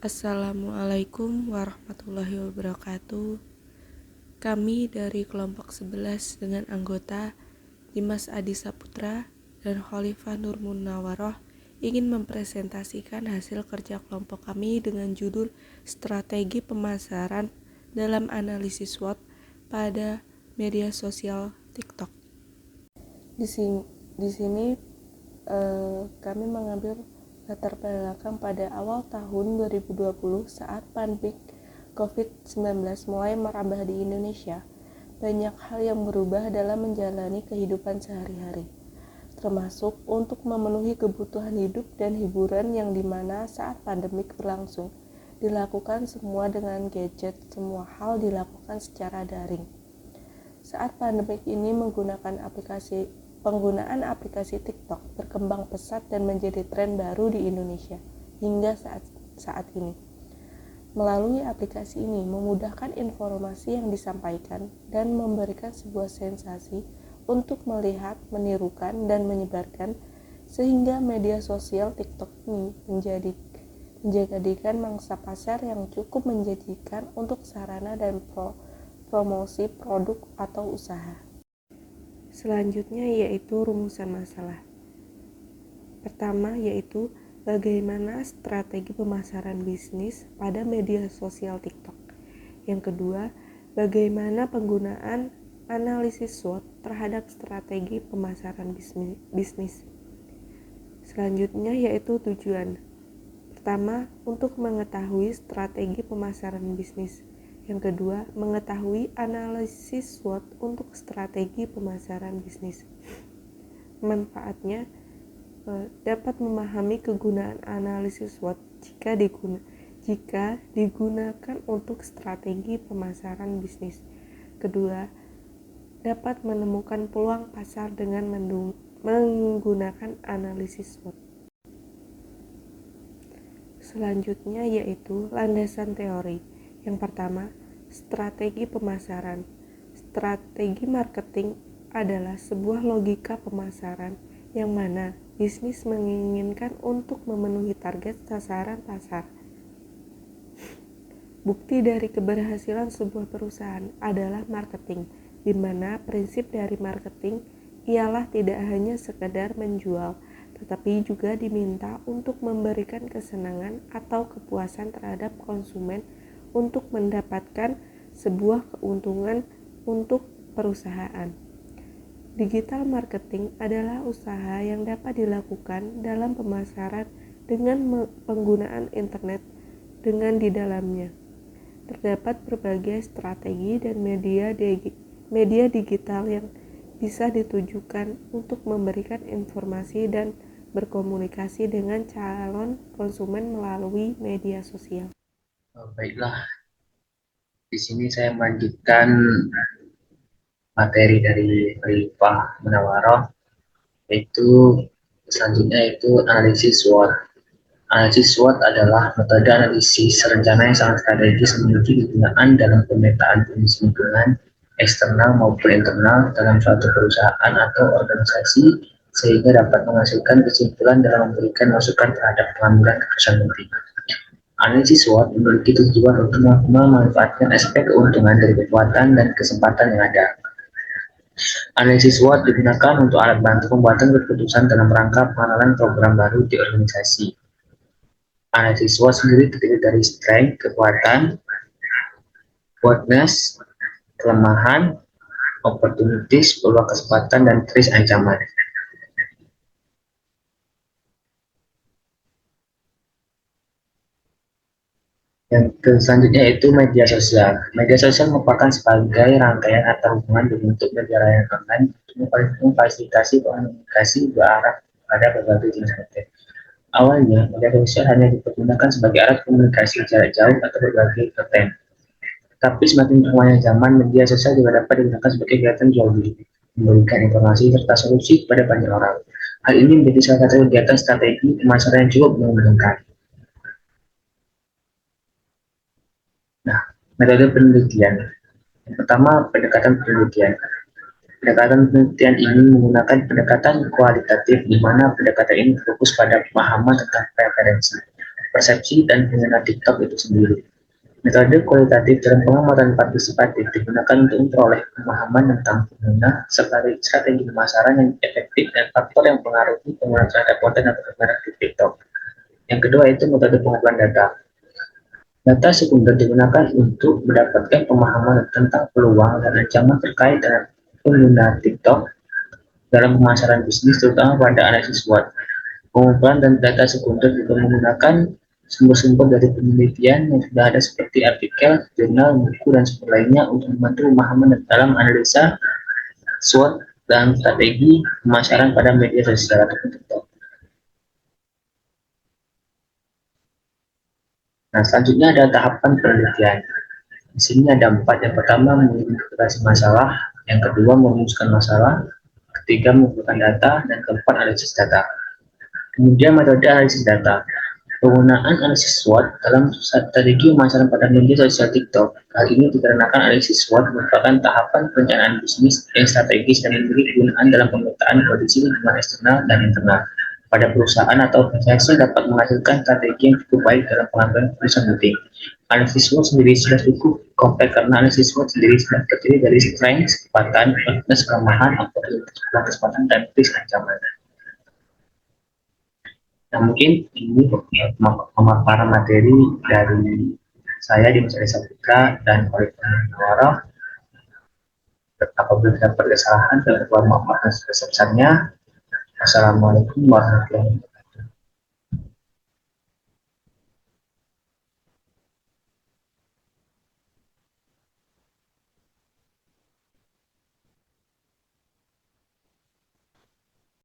Assalamualaikum warahmatullahi wabarakatuh. Kami dari kelompok 11 dengan anggota Dimas Adi Saputra dan Khalifah Nur Munawaroh ingin mempresentasikan hasil kerja kelompok kami dengan judul Strategi Pemasaran dalam Analisis SWOT pada Media Sosial TikTok. Di sini kami mengambil latar belakang pada awal tahun 2020 saat pandemik COVID-19 mulai merambah di Indonesia. Banyak hal yang berubah dalam menjalani kehidupan sehari-hari, termasuk untuk memenuhi kebutuhan hidup dan hiburan yang dimana saat pandemik berlangsung, dilakukan semua dengan gadget, semua hal dilakukan secara daring. Saat pandemik ini penggunaan aplikasi TikTok berkembang pesat dan menjadi tren baru di Indonesia hingga saat ini. Melalui aplikasi ini memudahkan informasi yang disampaikan dan memberikan sebuah sensasi untuk melihat, menirukan, dan menyebarkan, sehingga media sosial TikTok ini menjadikan mangsa pasar yang cukup menjanjikan untuk sarana dan promosi produk atau usaha. Selanjutnya yaitu rumusan masalah. Pertama yaitu bagaimana strategi pemasaran bisnis pada media sosial TikTok. Yang kedua, bagaimana penggunaan analisis SWOT terhadap strategi pemasaran bisnis. Selanjutnya yaitu tujuan. Pertama, untuk mengetahui strategi pemasaran bisnis. Yang kedua, mengetahui analisis SWOT untuk strategi pemasaran bisnis. Manfaatnya, dapat memahami kegunaan analisis SWOT jika digunakan untuk strategi pemasaran bisnis. Kedua, dapat menemukan peluang pasar dengan menggunakan analisis SWOT. Selanjutnya yaitu landasan teori. Yang pertama, strategi pemasaran. Strategi marketing adalah sebuah logika pemasaran yang mana bisnis menginginkan untuk memenuhi target sasaran pasar. Bukti dari keberhasilan sebuah perusahaan adalah marketing, di mana prinsip dari marketing ialah tidak hanya sekedar menjual, tetapi juga diminta untuk memberikan kesenangan atau kepuasan terhadap konsumen untuk mendapatkan sebuah keuntungan untuk perusahaan. Digital marketing adalah usaha yang dapat dilakukan dalam pemasaran dengan penggunaan internet dengan di dalamnya. Terdapat berbagai strategi dan media digital yang bisa ditujukan untuk memberikan informasi dan berkomunikasi dengan calon konsumen melalui media sosial. Baiklah, di sini saya melanjutkan materi dari Khalifah Munawaroh, yaitu selanjutnya yaitu analisis SWOT. Analisis SWOT adalah metode analisis rencana yang sangat strategis menuju kegunaan dalam pemetaan kondisi lingkungan eksternal maupun internal dalam suatu perusahaan atau organisasi sehingga dapat menghasilkan kesimpulan dalam memberikan masukan terhadap pengambilan keputusan penting. Analisis SWOT memiliki tujuan untuk memanfaatkan aspek keuntungan dari kekuatan dan kesempatan yang ada. Analisis SWOT digunakan untuk alat bantu pembuatan keputusan dalam rangka pengenalan program baru di organisasi. Analisis SWOT sendiri terdiri dari strength, kekuatan, weakness, kelemahan, opportunities, peluang kesempatan, dan risk ancaman. Yang selanjutnya yaitu media sosial. Media sosial merupakan sebagai rangkaian atau hubungan berbentuk media layanan online untuk memfasilitasi komunikasi berarah pada berbagai jenis konten. Awalnya, media sosial hanya dipergunakan sebagai alat komunikasi jarak jauh atau berbagai konten. Tapi semakin berkembangnya zaman, media sosial juga dapat digunakan sebagai kegiatan jual beli, memberikan informasi serta solusi kepada banyak orang. Hal ini menjadi salah satu kegiatan strategi pemasaran yang cukup menguntungkan. Nah, metode penelitian. Yang pertama, pendekatan penelitian. Pendekatan penelitian ini menggunakan pendekatan kualitatif di mana pendekatan ini fokus pada pemahaman tentang preferensi, persepsi dan pengguna TikTok itu sendiri. Metode kualitatif dalam pengamatan partisipatif digunakan untuk memperoleh pemahaman tentang pengguna, strategi pemasaran yang efektif, dan faktor yang mempengaruhi pengguna terhadap konten atau barang di TikTok. Yang kedua itu metode pengumpulan data. Data sekunder digunakan untuk mendapatkan pemahaman tentang peluang dan ancaman terkait dengan pengguna TikTok dalam pemasaran bisnis, terutama pada analisis SWOT. Pengumpulan dan data sekunder juga menggunakan sumber-sumber dari penelitian yang sudah ada seperti artikel, jurnal, buku, dan sumber lainnya untuk membantu pemahaman dalam analisa SWOT dan strategi pemasaran pada media sosial atau TikTok. Nah, selanjutnya ada tahapan penelitian. Di sini ada 4. Yang pertama, mengidentifikasi masalah. Yang kedua, merumuskan masalah. Ketiga, mengumpulkan data. Dan keempat, analisis data. Kemudian metode analisis data. Penggunaan analisis SWOT dalam strategi pemasaran pada media sosial TikTok. Hal ini dikarenakan analisis SWOT merupakan tahapan perencanaan bisnis yang strategis dan memiliki kegunaan dalam pemetaan kondisi lingkungan eksternal dan internal pada perusahaan atau organisasi dapat menghasilkan strategi yang cukup baik dalam pengambilan keputusan penting. Analisis SWOT sendiri sudah cukup kompleks karena analisis SWOT sendiri sudah terdiri dari strength, kecepatan, weakness, kelemahan, oportunitas, kesempatan, dan risk ancaman. Nah, mungkin ini pemaparan materi dari saya di Masa Desa Putra dan Politeknik Munawarah. Apabila terdapat kesalahan, saya mohon maaf sebesar-besarnya. Wassalamualaikum warahmatullahi wabarakatuh.